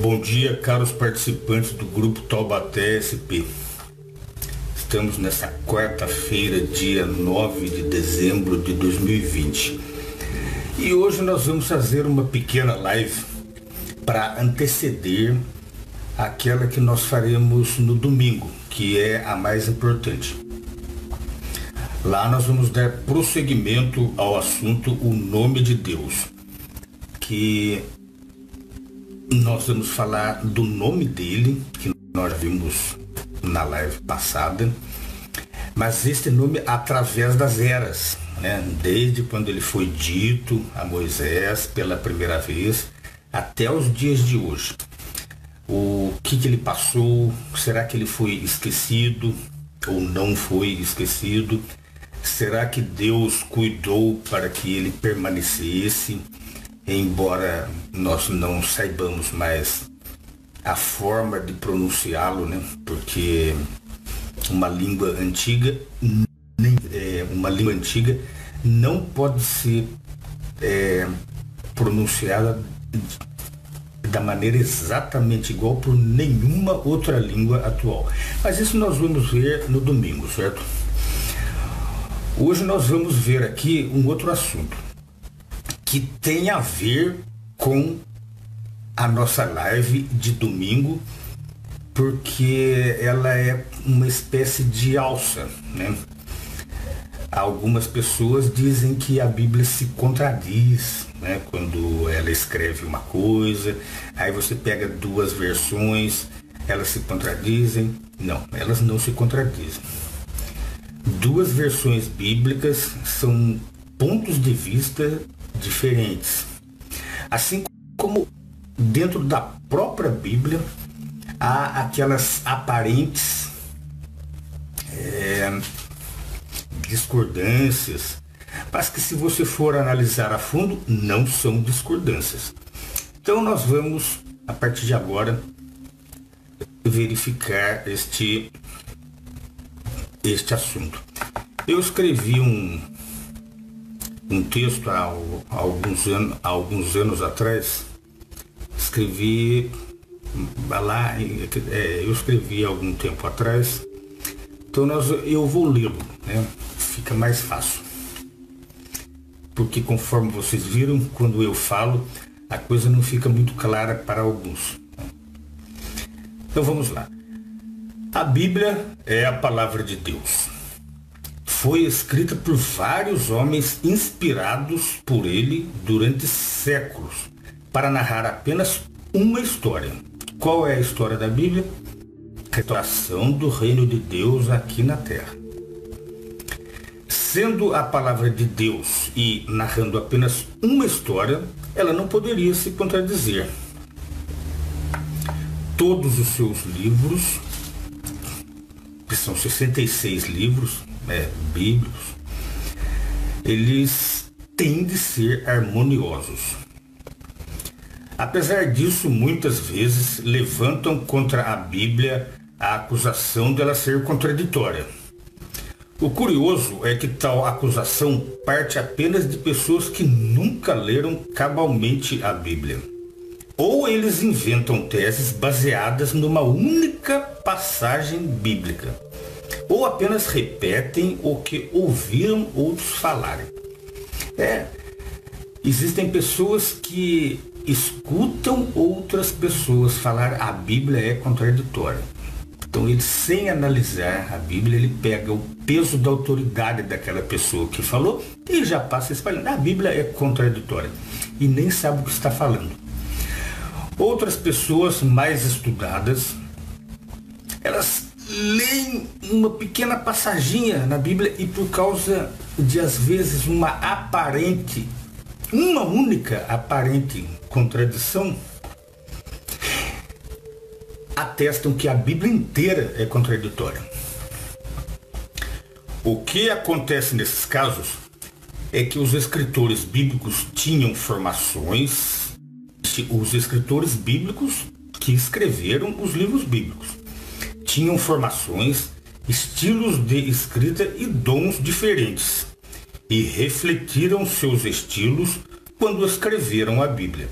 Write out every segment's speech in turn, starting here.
Bom dia, caros participantes do Grupo Taubaté SP. Estamos nessa quarta-feira, dia 9 de dezembro de 2020. E hoje nós vamos fazer uma pequena live para anteceder aquela que nós faremos no domingo, que é a mais importante. Lá nós vamos dar prosseguimento ao assunto O Nome de Deus, que nós vamos falar do nome dele, que nós já vimos na live passada, mas este nome através das eras, né? Desde quando ele foi dito a Moisés pela primeira vez até os dias de hoje. O que ele passou? Será que ele foi esquecido ou não foi esquecido? Será que Deus cuidou para que ele permanecesse, embora nós não saibamos mais a forma de pronunciá-lo, né? Porque uma língua antiga não pode ser pronunciada da maneira exatamente igual por nenhuma outra língua atual. Mas isso nós vamos ver no domingo, certo? Hoje nós vamos ver aqui um outro assunto que tem a ver com a nossa live de domingo, porque ela é uma espécie de alça, né? Algumas pessoas dizem que a Bíblia se contradiz, né? Quando ela escreve uma coisa, aí você pega duas versões, elas se contradizem. Não, elas não se contradizem. Duas versões bíblicas são pontos de vista diferentes. Assim como dentro da própria Bíblia há aquelas aparentes discordâncias, mas que, se você for analisar a fundo, não são discordâncias. Então nós vamos, a partir de agora, verificar este assunto. Eu escrevi um texto há alguns anos atrás. Eu escrevi há algum tempo atrás. Então eu vou lê-lo, né? Fica mais fácil. Porque, conforme vocês viram, quando eu falo, a coisa não fica muito clara para alguns. Então vamos lá. A Bíblia é a palavra de Deus. Foi escrita por vários homens inspirados por ele durante séculos para narrar apenas uma história. Qual é a história da Bíblia? A restauração do reino de Deus aqui na Terra. Sendo a palavra de Deus e narrando apenas uma história, ela não poderia se contradizer. Todos os seus livros, que são 66 livros bíblicos, eles têm de ser harmoniosos. Apesar disso, muitas vezes levantam contra a Bíblia a acusação dela ser contraditória. O curioso é que tal acusação parte apenas de pessoas que nunca leram cabalmente a Bíblia. Ou eles inventam teses baseadas numa única passagem bíblica, ou apenas repetem o que ouviram outros falarem. Existem pessoas que escutam outras pessoas falar a Bíblia é contraditória. Então ele, sem analisar a Bíblia, ele pega o peso da autoridade daquela pessoa que falou e já passa espalhando. A Bíblia é contraditória e nem sabe o que está falando. Outras pessoas mais estudadas, elas leem uma pequena passaginha na Bíblia e, por causa de, às vezes, uma única aparente contradição, atestam que a Bíblia inteira é contraditória. O que acontece nesses casos é que os escritores bíblicos tinham formações, os escritores bíblicos que escreveram os livros bíblicos tinham formações, estilos de escrita e dons diferentes, e refletiram seus estilos quando escreveram a Bíblia.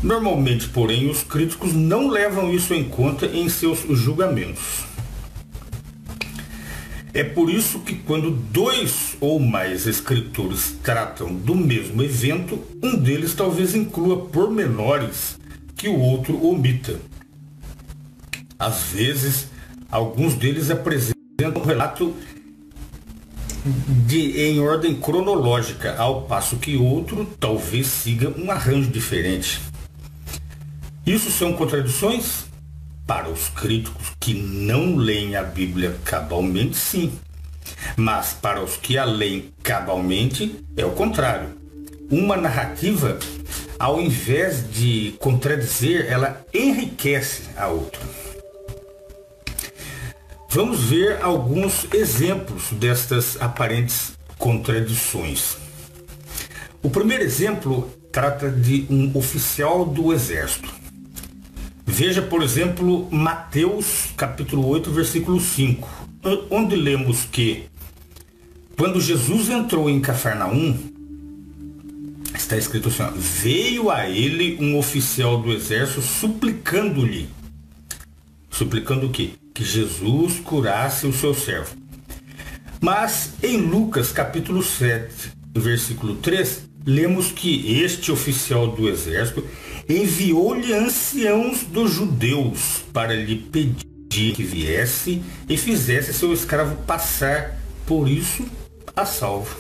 Normalmente, porém, os críticos não levam isso em conta em seus julgamentos. É por isso que quando dois ou mais escritores tratam do mesmo evento, um deles talvez inclua pormenores que o outro omita. Às vezes, alguns deles apresentam um relato em ordem cronológica, ao passo que outro talvez siga um arranjo diferente. Isso são contradições? Para os críticos que não leem a Bíblia cabalmente, sim. Mas para os que a leem cabalmente, é o contrário. Uma narrativa, ao invés de contradizer, ela enriquece a outra. Vamos ver alguns exemplos destas aparentes contradições. O primeiro exemplo trata de um oficial do exército. Veja, por exemplo, Mateus capítulo 8, versículo 5, onde lemos que quando Jesus entrou em Cafarnaum, está escrito assim, veio a ele um oficial do exército suplicando-lhe. Suplicando o quê? Que Jesus curasse o seu servo. Mas em Lucas capítulo 7, versículo 3, lemos que este oficial do exército enviou-lhe anciãos dos judeus para lhe pedir que viesse e fizesse seu escravo passar por isso a salvo.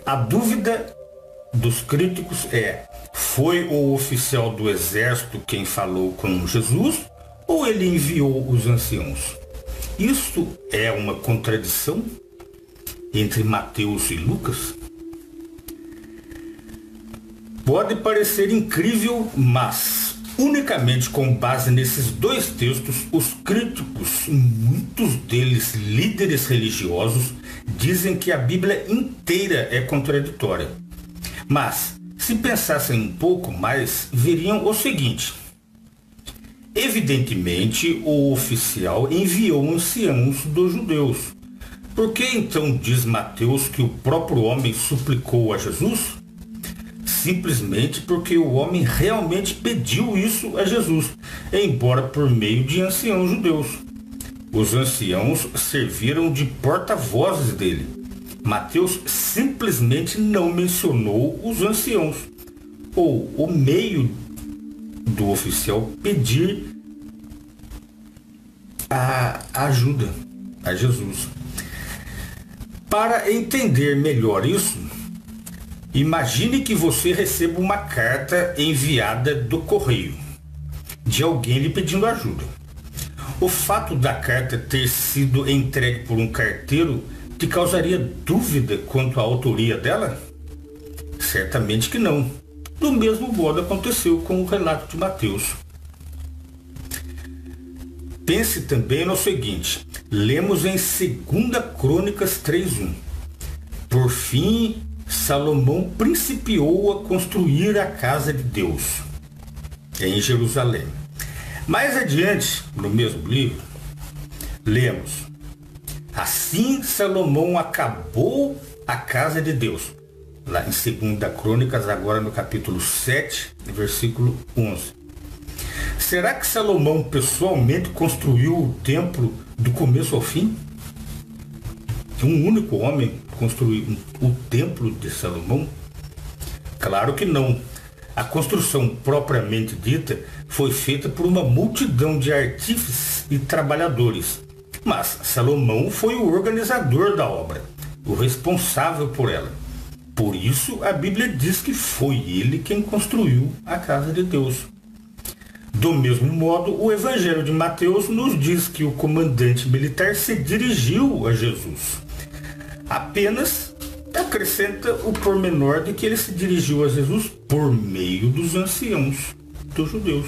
A dúvida dos críticos é: foi o oficial do exército quem falou com Jesus ou ele enviou os anciãos? Isto é uma contradição entre Mateus e Lucas? Pode parecer incrível, mas unicamente com base nesses dois textos, os críticos, muitos deles líderes religiosos, dizem que a Bíblia inteira é contraditória. Mas, se pensassem um pouco mais, veriam o seguinte: evidentemente, o oficial enviou anciãos dos judeus. Por que então diz Mateus que o próprio homem suplicou a Jesus? Simplesmente porque o homem realmente pediu isso a Jesus, embora por meio de anciãos judeus. Os anciãos serviram de porta-vozes dele. Mateus simplesmente não mencionou os anciãos, ou o meio do oficial pedir a ajuda a Jesus. Para entender melhor isso, imagine que você receba uma carta enviada do correio, de alguém lhe pedindo ajuda. O fato da carta ter sido entregue por um carteiro te causaria dúvida quanto à autoria dela? Certamente que não. Do mesmo modo aconteceu com o relato de Mateus. Pense também no seguinte: lemos em 2 Crônicas 3:1. Por fim, Salomão principiou a construir a casa de Deus em Jerusalém. Mais adiante, no mesmo livro, lemos: assim Salomão acabou a casa de Deus. Lá em 2 Crônicas, agora no capítulo 7, versículo 11. Será que Salomão pessoalmente construiu o templo do começo ao fim? Um único homem construiu o templo de Salomão? Claro que não. A construção propriamente dita foi feita por uma multidão de artífices e trabalhadores. Mas Salomão foi o organizador da obra, o responsável por ela. Por isso, a Bíblia diz que foi ele quem construiu a casa de Deus. Do mesmo modo, o Evangelho de Mateus nos diz que o comandante militar se dirigiu a Jesus. Apenas acrescenta o pormenor de que ele se dirigiu a Jesus por meio dos anciãos dos judeus.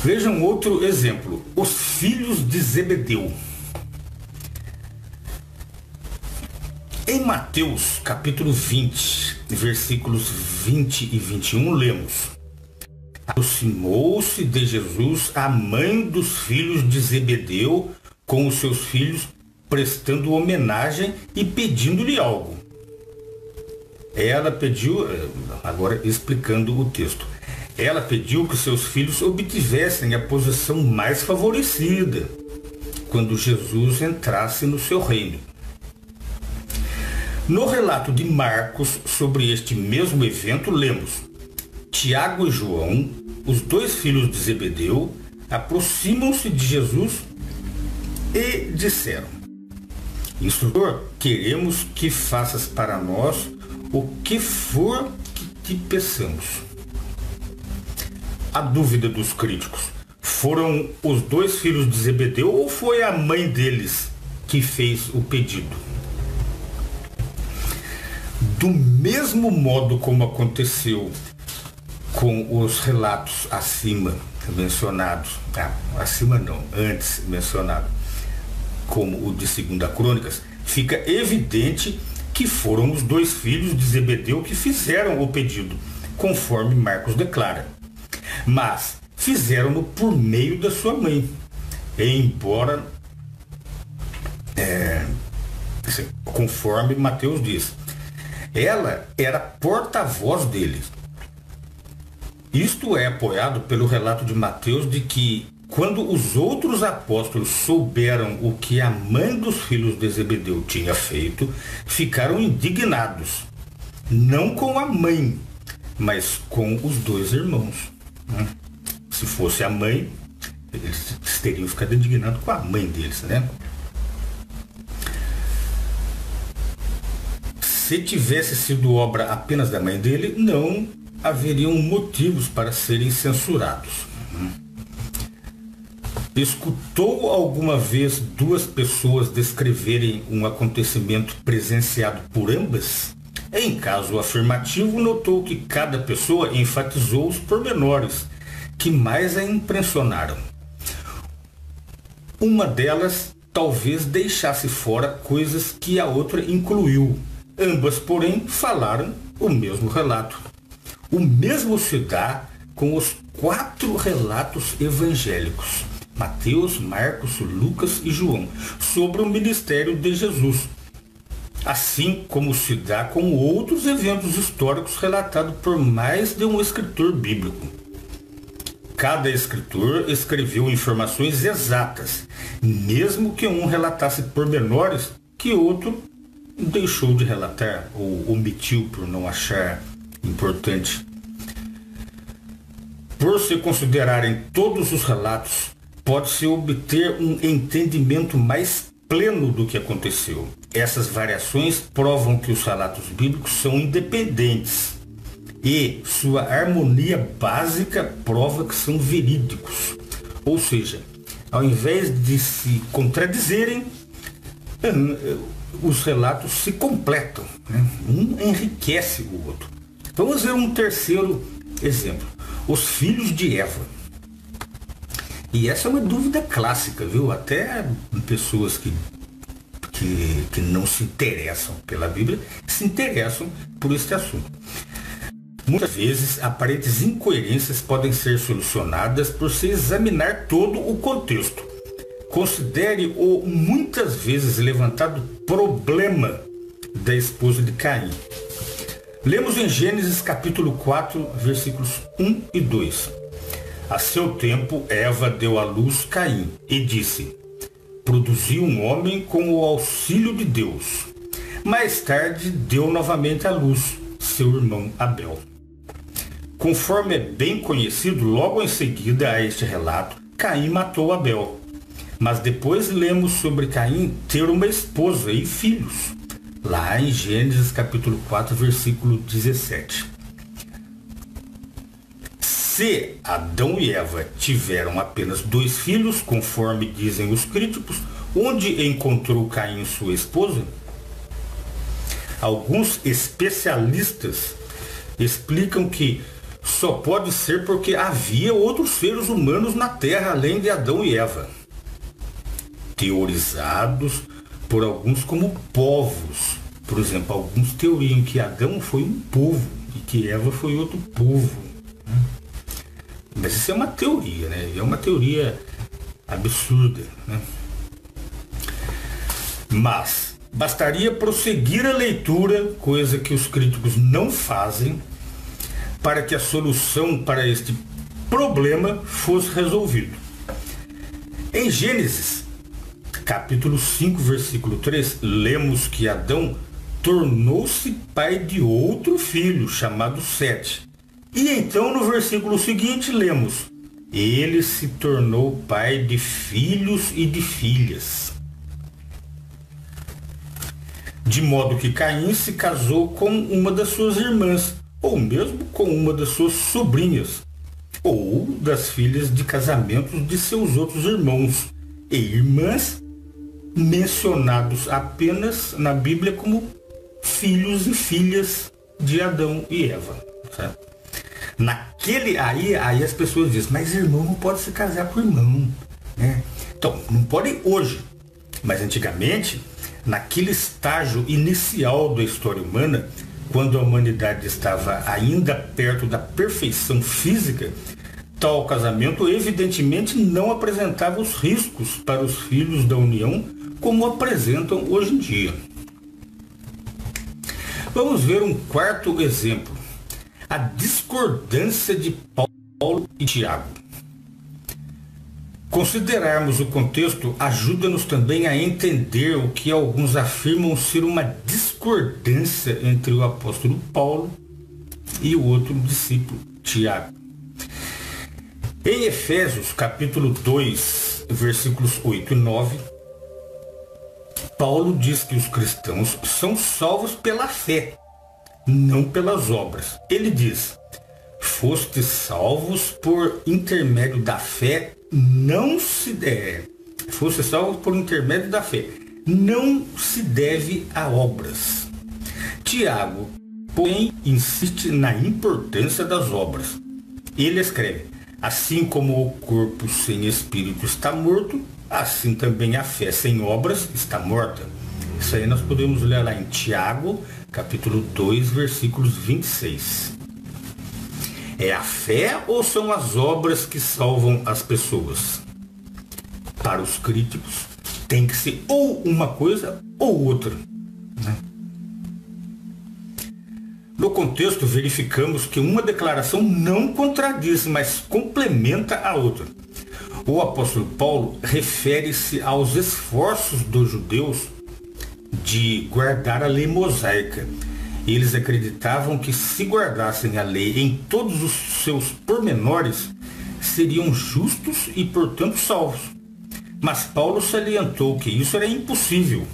Vejam outro exemplo: os filhos de Zebedeu. Em Mateus capítulo 20, versículos 20 e 21, lemos: aproximou-se de Jesus a mãe dos filhos de Zebedeu com os seus filhos, prestando homenagem e pedindo-lhe algo. Ela pediu, agora explicando o texto, ela pediu que seus filhos obtivessem a posição mais favorecida quando Jesus entrasse no seu reino. No relato de Marcos sobre este mesmo evento, lemos: Tiago e João, os dois filhos de Zebedeu, aproximam-se de Jesus e disseram: Instrutor, queremos que faças para nós o que for que te peçamos. A dúvida dos críticos: foram os dois filhos de Zebedeu ou foi a mãe deles que fez o pedido? Do mesmo modo como aconteceu com os relatos acima mencionados, antes mencionado, como o de 2 Crônicas, fica evidente que foram os dois filhos de Zebedeu que fizeram o pedido, conforme Marcos declara. Mas fizeram-no por meio da sua mãe, embora, conforme Mateus diz, ela era porta-voz deles. Isto é apoiado pelo relato de Mateus de que, quando os outros apóstolos souberam o que a mãe dos filhos de Zebedeu tinha feito, ficaram indignados, não com a mãe, mas com os dois irmãos. Se fosse a mãe, eles teriam ficado indignados com a mãe deles, né? Se tivesse sido obra apenas da mãe dele, não haveriam motivos para serem censurados. Escutou alguma vez duas pessoas descreverem um acontecimento presenciado por ambas? Em caso afirmativo, notou que cada pessoa enfatizou os pormenores que mais a impressionaram. Uma delas talvez deixasse fora coisas que a outra incluiu. Ambas, porém, falaram o mesmo relato. O mesmo se dá com os 4 relatos evangélicos, Mateus, Marcos, Lucas e João, sobre o ministério de Jesus, assim como se dá com outros eventos históricos relatados por mais de um escritor bíblico. Cada escritor escreveu informações exatas, mesmo que um relatasse pormenores que outro deixou de relatar ou omitiu por não achar importante. Por se considerarem todos os relatos, pode-se obter um entendimento mais pleno do que aconteceu. Essas variações provam que os relatos bíblicos são independentes e sua harmonia básica prova que são verídicos. Ou seja, ao invés de se contradizerem, os relatos se completam, né? Um enriquece o outro. Vamos ver um terceiro exemplo: os filhos de Eva. E essa é uma dúvida clássica, viu? Até pessoas que não se interessam pela Bíblia se interessam por este assunto. Muitas vezes, aparentes incoerências podem ser solucionadas por se examinar todo o contexto. Considere o muitas vezes levantado problema da esposa de Caim. Lemos em Gênesis capítulo 4, versículos 1 e 2. A seu tempo, Eva deu à luz Caim e disse: produziu um homem com o auxílio de Deus. Mais tarde, deu novamente à luz seu irmão Abel. Conforme é bem conhecido, logo em seguida a este relato, Caim matou Abel. Mas depois lemos sobre Caim ter uma esposa e filhos, lá em Gênesis capítulo 4, versículo 17. Se Adão e Eva tiveram apenas 2 filhos, conforme dizem os críticos, onde encontrou Caim sua esposa? Alguns especialistas explicam que só pode ser porque havia outros seres humanos na Terra além de Adão e Eva, teorizados por alguns como povos. Por exemplo, alguns teoriam que Adão foi um povo e que Eva foi outro povo. Mas isso é uma teoria, né? É uma teoria absurda, né? Mas Bastaria prosseguir a leitura, coisa que os críticos não fazem, para que a solução para este problema fosse resolvido. Em Gênesis, capítulo 5, versículo 3, lemos que Adão tornou-se pai de outro filho, chamado Sete. E então no versículo seguinte lemos: ele se tornou pai de filhos e de filhas. De modo que Caim se casou com uma das suas irmãs, ou mesmo com uma das suas sobrinhas, ou das filhas de casamentos de seus outros irmãos e irmãs, mencionados apenas na Bíblia como filhos e filhas de Adão e Eva. Certo? Aí as pessoas dizem, mas irmão não pode se casar com irmão, né? Então, não pode hoje, mas antigamente, naquele estágio inicial da história humana, quando a humanidade estava ainda perto da perfeição física, tal casamento evidentemente não apresentava os riscos para os filhos da união como apresentam hoje em dia. Vamos ver um quarto exemplo. A discordância de Paulo e Tiago. Considerarmos o contexto ajuda-nos também a entender o que alguns afirmam ser uma discordância entre o apóstolo Paulo e o outro discípulo, Tiago. Em Efésios, capítulo 2, versículos 8 e 9, Paulo diz que os cristãos são salvos pela fé, não pelas obras. Ele diz: fostes salvos por intermédio da fé, foste salvos por intermédio da fé, não se deve a obras. Tiago, porém, insiste na importância das obras. Ele escreve: assim como o corpo sem espírito está morto, assim também a fé sem obras está morta. Isso aí nós podemos ler lá em Tiago, capítulo 2, versículos 26. É a fé ou são as obras que salvam as pessoas? Para os críticos, tem que ser ou uma coisa ou outra, né? No contexto, verificamos que uma declaração não contradiz, mas complementa a outra. O apóstolo Paulo refere-se aos esforços dos judeus de guardar a lei mosaica. Eles acreditavam que se guardassem a lei em todos os seus pormenores, seriam justos e, portanto, salvos. Mas Paulo salientou que isso era impossível.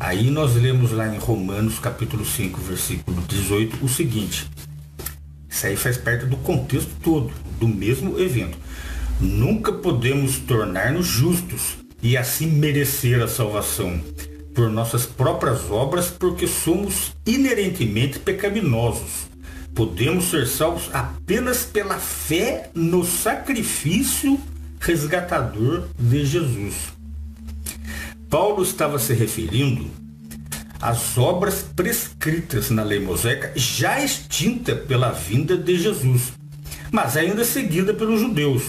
Aí nós lemos lá em Romanos, capítulo 5, versículo 18, o seguinte. Isso aí faz parte do contexto todo, do mesmo evento. Nunca podemos tornar-nos justos e assim merecer a salvação por nossas próprias obras, porque somos inerentemente pecaminosos. Podemos ser salvos apenas pela fé no sacrifício resgatador de Jesus. Paulo estava se referindo às obras prescritas na lei mosaica, já extinta pela vinda de Jesus, mas ainda seguida pelos judeus.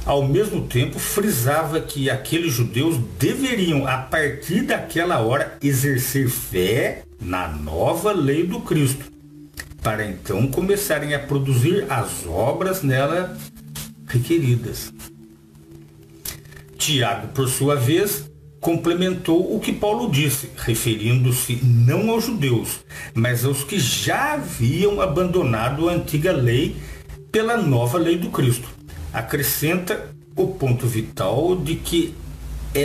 Ao mesmo tempo, frisava que aqueles judeus deveriam, a partir daquela hora, exercer fé na nova lei do Cristo, para então começarem a produzir as obras nela requeridas. Tiago, por sua vez, complementou o que Paulo disse, referindo-se não aos judeus, mas aos que já haviam abandonado a antiga lei pela nova lei do Cristo. Acrescenta o ponto vital de que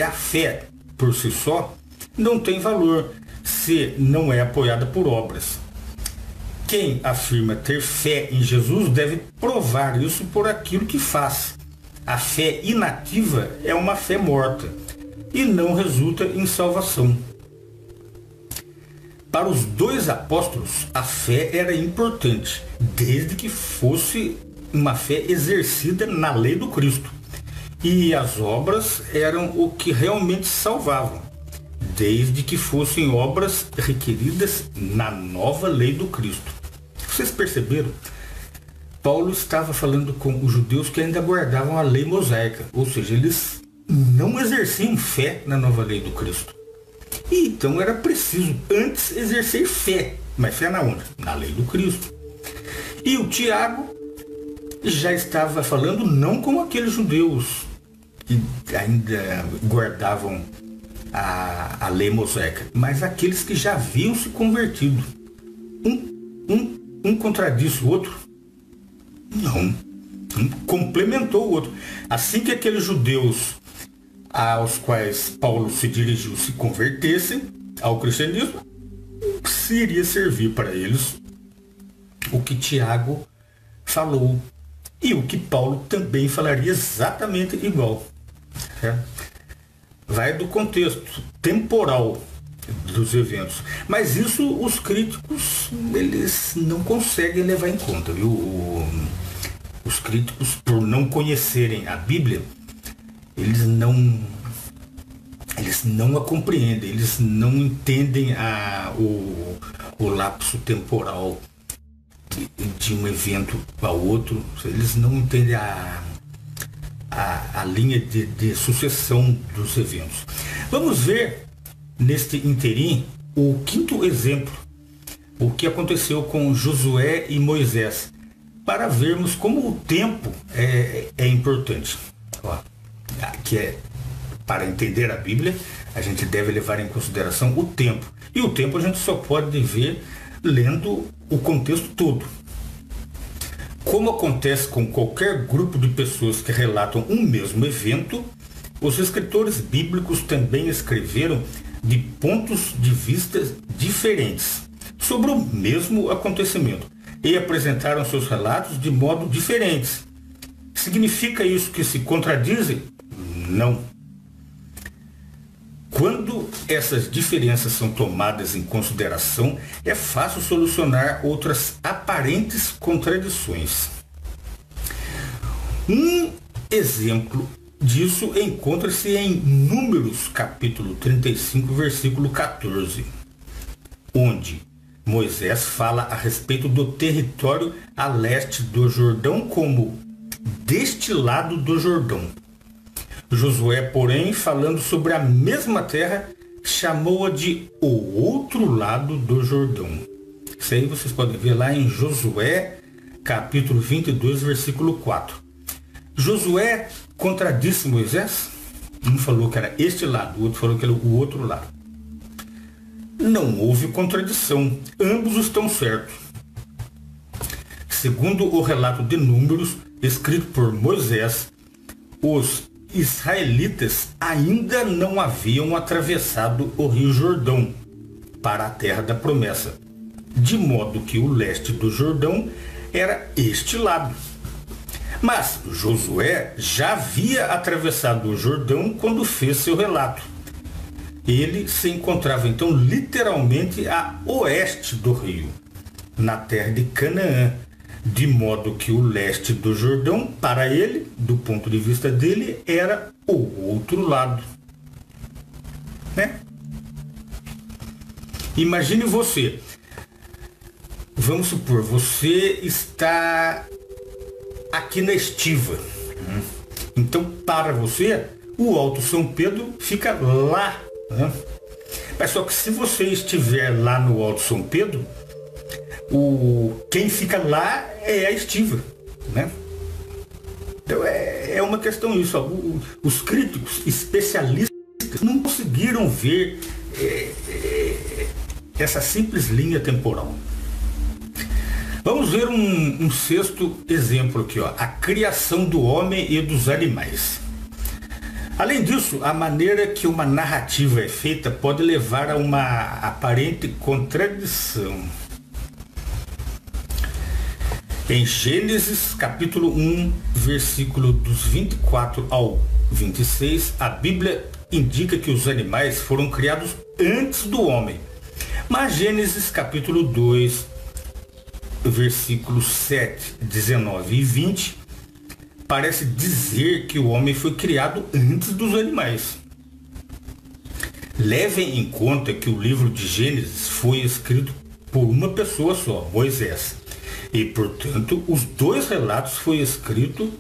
a fé, por si só, não tem valor se não é apoiada por obras. Quem afirma ter fé em Jesus deve provar isso por aquilo que faz. A fé inativa é uma fé morta e não resulta em salvação. Para os dois apóstolos, a fé era importante, desde que fosse uma fé exercida na lei do Cristo. E as obras eram o que realmente salvavam, desde que fossem obras requeridas na nova lei do Cristo. Vocês perceberam? Paulo estava falando com os judeus que ainda guardavam a lei mosaica, ou seja, eles não exerciam fé na nova lei do Cristo. E então era preciso antes exercer fé. Mas fé na onde? Na lei do Cristo. E o Tiago já estava falando não com aqueles judeus que ainda guardavam a lei mosaica, mas aqueles que já haviam se convertido. Um contradisse o outro? Não. Um complementou o outro. Assim que aqueles judeus aos quais Paulo se dirigiu se convertessem ao cristianismo, se iria servir para eles o que Tiago falou. E o que Paulo também falaria exatamente igual. Vai do contexto temporal dos eventos. Mas isso os críticos, eles não conseguem levar em conta, viu? Os críticos, por não conhecerem a Bíblia, eles não a compreendem, eles não entendem o lapso temporal de um evento ao outro, eles não entendem a linha de sucessão dos eventos. Vamos ver neste interim o quinto exemplo, o que aconteceu com Josué e Moisés, para vermos como o tempo é importante. Que é, para entender a Bíblia, a gente deve levar em consideração o tempo. E o tempo a gente só pode ver lendo o contexto todo. Como acontece com qualquer grupo de pessoas que relatam um mesmo evento, os escritores bíblicos também escreveram de pontos de vista diferentes sobre o mesmo acontecimento e apresentaram seus relatos de modo diferentes. Significa isso que se contradizem? Não. Quando essas diferenças são tomadas em consideração, é fácil solucionar outras aparentes contradições. Um exemplo disso encontra-se em Números, capítulo 35, versículo 14, onde Moisés fala a respeito do território a leste do Jordão como deste lado do Jordão. Josué, porém, falando sobre a mesma terra, chamou-a de o outro lado do Jordão. Isso aí vocês podem ver lá em Josué, capítulo 22, versículo 4. Josué contradisse Moisés? Um falou que era este lado, o outro falou que era o outro lado. Não houve contradição, ambos estão certos. Segundo o relato de Números, escrito por Moisés, os israelitas ainda não haviam atravessado o rio Jordão para a terra da promessa, de modo que o leste do Jordão era este lado. Mas Josué já havia atravessado o Jordão quando fez seu relato. Ele se encontrava então literalmente a oeste do rio, na terra de Canaã, de modo que o leste do Jordão, para ele, do ponto de vista dele, era o outro lado. Né? Imagine você. Vamos supor, você está aqui na Estiva. Então, para você, o Alto São Pedro fica lá. Né? Mas só que se você estiver lá no Alto São Pedro, quem fica lá é a Estiva, né? Então é uma questão isso. Os críticos especialistas não conseguiram ver essa simples linha temporal. Vamos ver um sexto exemplo aqui, ó, a criação do homem e dos animais. Além disso, a maneira que uma narrativa é feita pode levar a uma aparente contradição. Em Gênesis, capítulo 1, versículo dos 24 ao 26, a Bíblia indica que os animais foram criados antes do homem. Mas Gênesis, capítulo 2, versículos 7, 19 e 20, parece dizer que o homem foi criado antes dos animais. Levem em conta que o livro de Gênesis foi escrito por uma pessoa só, Moisés. E, portanto, os dois relatos foi escrito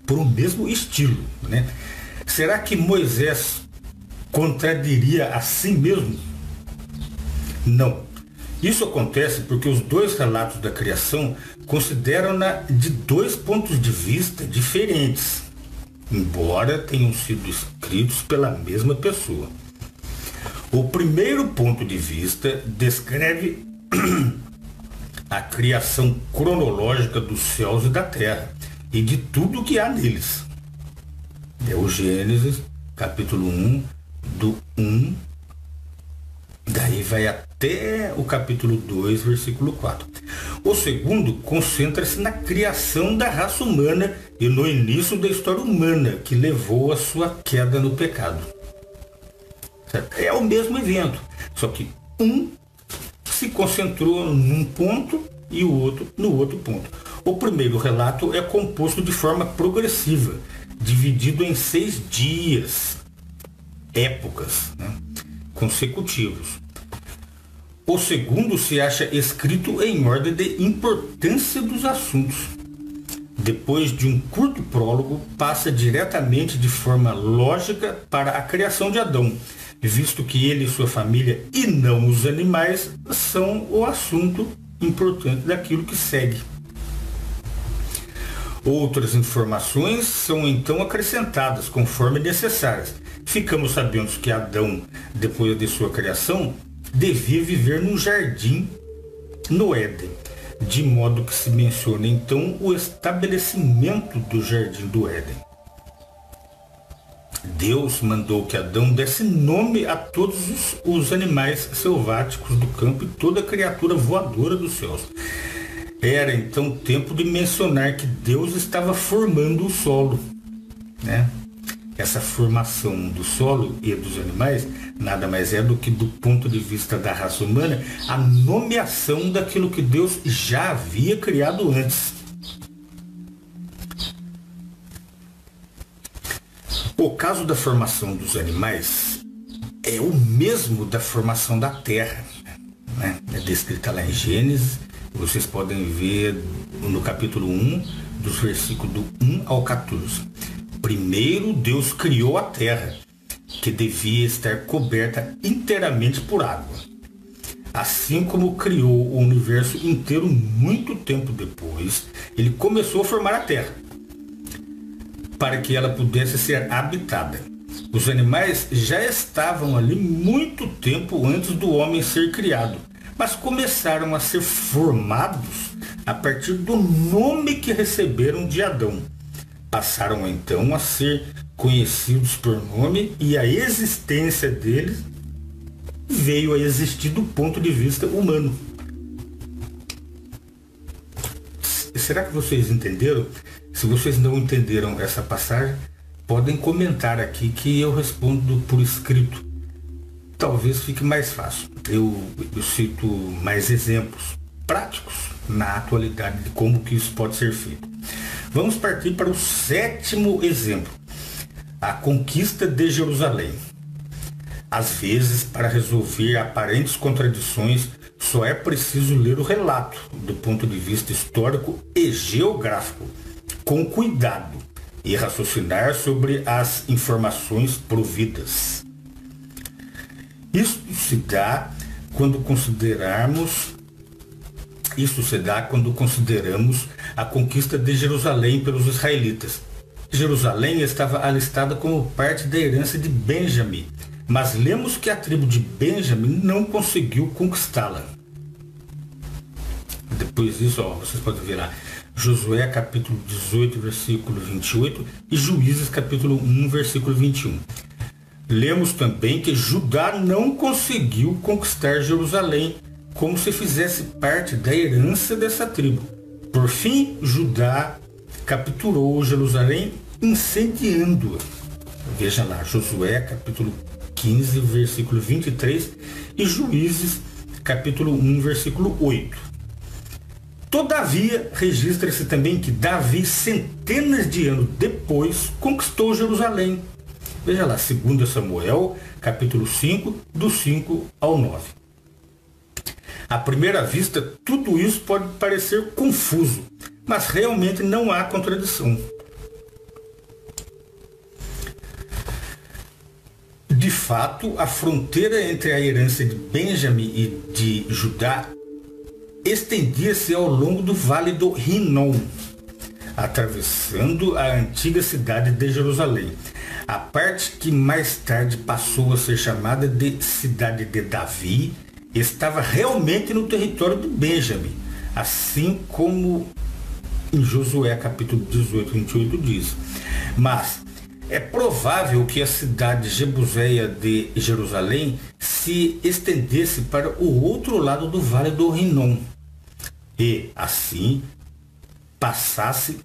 por um mesmo estilo, né? Será que Moisés contradiria a si mesmo? Não. Isso acontece porque os dois relatos da criação consideram-na de dois pontos de vista diferentes, embora tenham sido escritos pela mesma pessoa. O primeiro ponto de vista descreve a criação cronológica dos céus e da terra e de tudo que há neles. É o Gênesis, capítulo 1, do 1, daí vai até o capítulo 2, versículo 4. O segundo concentra-se na criação da raça humana e no início da história humana que levou à sua queda no pecado. Certo? É o mesmo evento, só que um se concentrou num ponto e o outro no outro ponto. O primeiro relato é composto de forma progressiva, dividido em 6 dias, épocas, né, consecutivos. O segundo se acha escrito em ordem de importância dos assuntos. Depois de um curto prólogo, passa diretamente de forma lógica para a criação de Adão, visto que ele e sua família, e não os animais, são o assunto importante daquilo que segue. Outras informações são então acrescentadas conforme necessárias. Ficamos sabendo que Adão, depois de sua criação, devia viver num jardim no Éden, de modo que se menciona então o estabelecimento do jardim do Éden. Deus mandou que Adão desse nome a todos os animais selváticos do campo e toda criatura voadora dos céus. Era então tempo de mencionar que Deus estava formando o solo, né? Essa formação do solo e dos animais nada mais é do que, do ponto de vista da raça humana, a nomeação daquilo que Deus já havia criado antes. O caso da formação dos animais é o mesmo da formação da terra, né? É descrita lá em Gênesis. Vocês podem ver no capítulo 1, dos versículos do 1 ao 14. Primeiro, Deus criou a terra, que devia estar coberta inteiramente por água. Assim como criou o universo inteiro muito tempo depois, ele começou a formar a terra, para que ela pudesse ser habitada. Os animais já estavam ali muito tempo antes do homem ser criado, mas começaram a ser formados a partir do nome que receberam de Adão. Passaram então a ser conhecidos por nome e a existência deles veio a existir do ponto de vista humano. Será que vocês entenderam? Se vocês não entenderam essa passagem, podem comentar aqui que eu respondo por escrito. Talvez fique mais fácil. Eu cito mais exemplos práticos na atualidade de como que isso pode ser feito. Vamos partir para o 7º exemplo, a conquista de Jerusalém. Às vezes, para resolver aparentes contradições, só é preciso ler o relato do ponto de vista histórico e geográfico, com cuidado, e raciocinar sobre as informações providas. Isso se dá quando consideramos a conquista de Jerusalém pelos israelitas. Jerusalém estava alistada como parte da herança de Benjamim, mas lemos que a tribo de Benjamim não conseguiu conquistá-la. Depois disso, vocês podem ver lá, Josué capítulo 18, versículo 28 e Juízes capítulo 1, versículo 21. Lemos também que Judá não conseguiu conquistar Jerusalém, como se fizesse parte da herança dessa tribo. Por fim, Judá capturou Jerusalém incendiando-a. Veja lá, Josué capítulo 15, versículo 23 e Juízes capítulo 1, versículo 8. Todavia, registra-se também que Davi, centenas de anos depois, conquistou Jerusalém. Veja lá, 2 Samuel, capítulo 5, do 5 ao 9. À primeira vista, tudo isso pode parecer confuso, mas realmente não há contradição. De fato, a fronteira entre a herança de Benjamim e de Judá estendia-se ao longo do Vale do Rinom, atravessando a antiga cidade de Jerusalém. A parte que mais tarde passou a ser chamada de Cidade de Davi estava realmente no território de Benjamim, assim como em Josué capítulo 18, 28 diz. Mas é provável que a cidade jebuseia de Jerusalém se estendesse para o outro lado do Vale do Rinom e, assim, passasse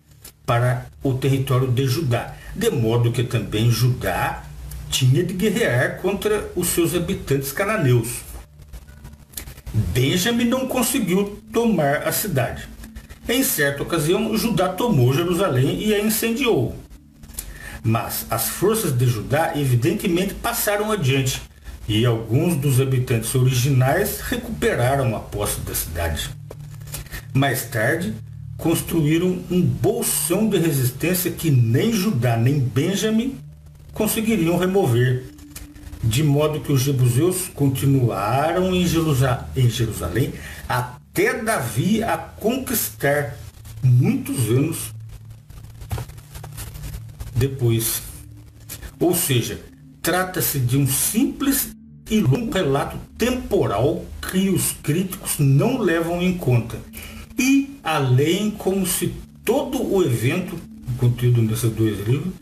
para o território de Judá, de modo que também Judá tinha de guerrear contra os seus habitantes cananeus. Benjamim não conseguiu tomar a cidade. Em certa ocasião, Judá tomou Jerusalém e a incendiou. Mas as forças de Judá evidentemente passaram adiante e alguns dos habitantes originais recuperaram a posse da cidade. Mais tarde, construíram um bolsão de resistência que nem Judá nem Benjamim conseguiriam remover, de modo que os jebuseus continuaram em Jerusalém até Davi a conquistar muitos anos depois. Ou seja, trata-se de um simples e longo relato temporal que os críticos não levam em conta e além como se todo o evento contido nesses dois livros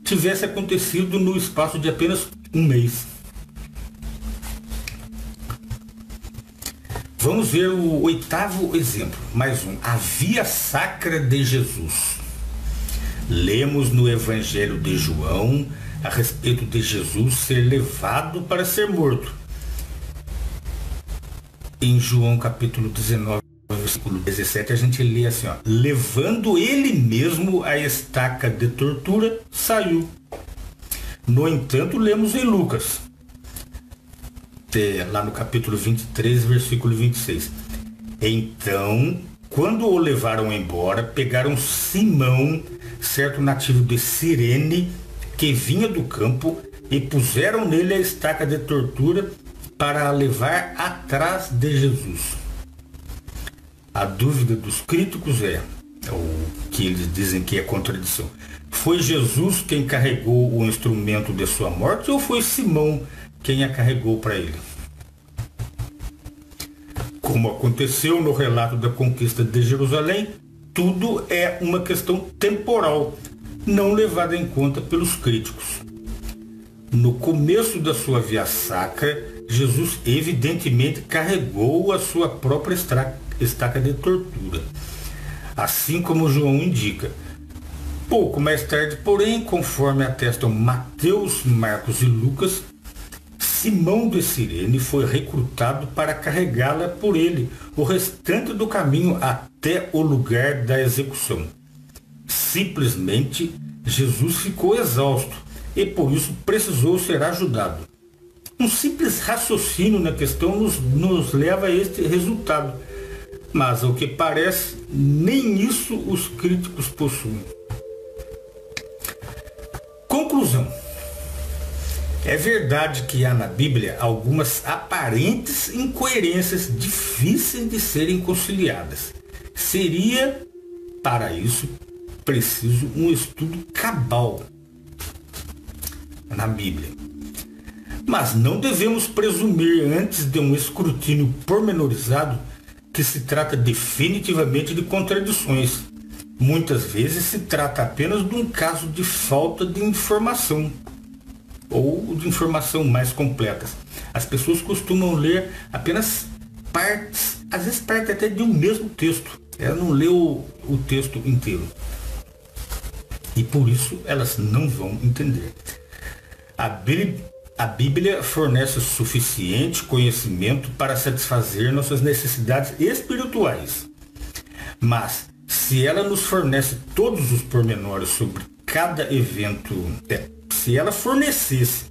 tivesse acontecido no espaço de apenas um mês. Vamos ver o oitavo exemplo, mais um, a Via Sacra de Jesus. Lemos no Evangelho de João a respeito de Jesus ser levado para ser morto. Em João capítulo 19, versículo 17, a gente lê assim, ó, levando ele mesmo a estaca de tortura, saiu. No entanto, lemos em Lucas, lá no capítulo 23, versículo 26. Então, quando o levaram embora, pegaram Simão, certo nativo de Cirene, que vinha do campo, e puseram nele a estaca de tortura para a levar atrás de Jesus. A dúvida dos críticos é, o que eles dizem que é contradição, foi Jesus quem carregou o instrumento de sua morte ou foi Simão quem a carregou para ele? Como aconteceu no relato da conquista de Jerusalém, tudo é uma questão temporal, não levada em conta pelos críticos. No começo da sua via sacra, Jesus evidentemente carregou a sua própria estaca de tortura, assim como João indica. Pouco mais tarde, porém, conforme atestam Mateus, Marcos e Lucas, Simão de Cirene foi recrutado para carregá-la por ele o restante do caminho até o lugar da execução. Simplesmente, Jesus ficou exausto e por isso precisou ser ajudado. Um simples raciocínio na questão nos leva a este resultado, mas ao que parece, nem isso os críticos possuem. Conclusão. É verdade que há na Bíblia algumas aparentes incoerências difíceis de serem conciliadas. Seria, para isso, preciso um estudo cabal na Bíblia. Mas não devemos presumir, antes de um escrutínio pormenorizado, que se trata definitivamente de contradições. Muitas vezes se trata apenas de um caso de falta de informação ou de informação mais completas. As pessoas costumam ler apenas partes, às vezes parte até de um mesmo texto. Ela não leu o texto inteiro. E por isso elas não vão entender. A Bíblia fornece suficiente conhecimento para satisfazer nossas necessidades espirituais. Mas, se ela nos fornece todos os pormenores sobre cada evento, se ela fornecesse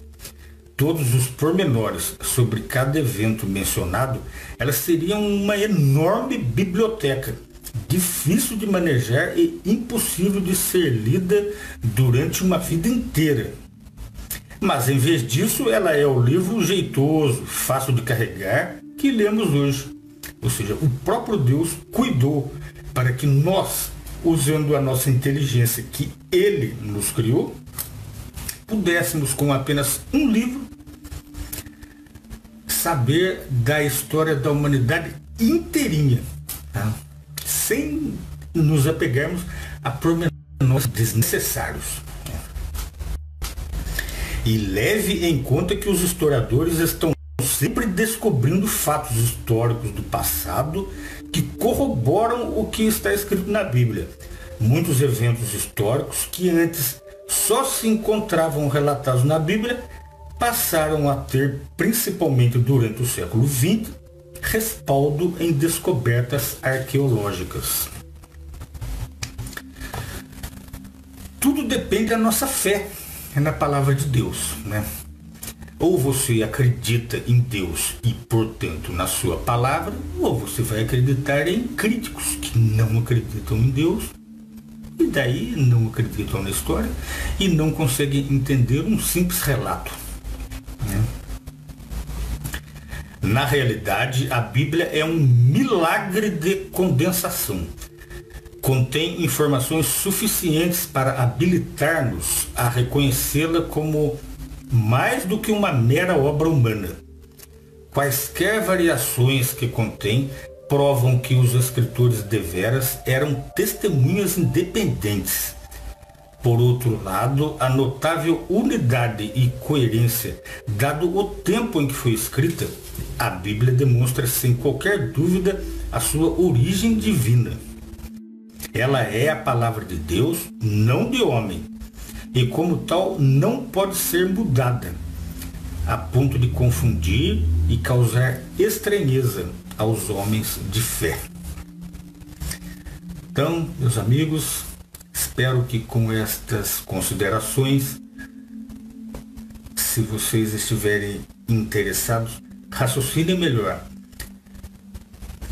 todos os pormenores sobre cada evento mencionado, ela seria uma enorme biblioteca, difícil de manejar e impossível de ser lida durante uma vida inteira. Mas em vez disso, ela é o livro jeitoso, fácil de carregar, que lemos hoje. Ou seja, o próprio Deus cuidou para que nós, usando a nossa inteligência que Ele nos criou, pudéssemos, com apenas um livro, saber da história da humanidade inteirinha, tá? Sem nos apegarmos a pormenores desnecessários. E leve em conta que os historiadores estão sempre descobrindo fatos históricos do passado que corroboram o que está escrito na Bíblia. Muitos eventos históricos que antes só se encontravam relatados na Bíblia passaram a ter, principalmente durante o século XX, respaldo em descobertas arqueológicas. Tudo depende da nossa fé na palavra de Deus, né? Ou você acredita em Deus e, portanto, na sua palavra, ou você vai acreditar em críticos que não acreditam em Deus e daí não acreditam na história e não conseguem entender um simples relato, né? Na realidade, a Bíblia é um milagre de condensação. Contém informações suficientes para habilitar-nos a reconhecê-la como mais do que uma mera obra humana. Quaisquer variações que contém provam que os escritores deveras eram testemunhas independentes. Por outro lado, a notável unidade e coerência, dado o tempo em que foi escrita, a Bíblia demonstra sem qualquer dúvida a sua origem divina. Ela é a palavra de Deus, não de homem, e como tal não pode ser mudada, a ponto de confundir e causar estranheza aos homens de fé. Então, meus amigos, espero que com estas considerações, se vocês estiverem interessados, raciocinem melhor.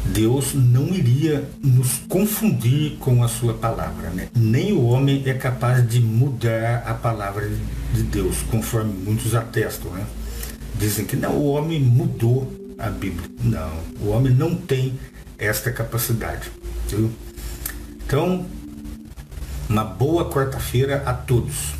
Deus não iria nos confundir com a sua palavra, né? Nem o homem é capaz de mudar a palavra de Deus, conforme muitos atestam, né? Dizem que não, o homem mudou a Bíblia. Não, o homem não tem esta capacidade, viu? Então, uma boa quarta-feira a todos.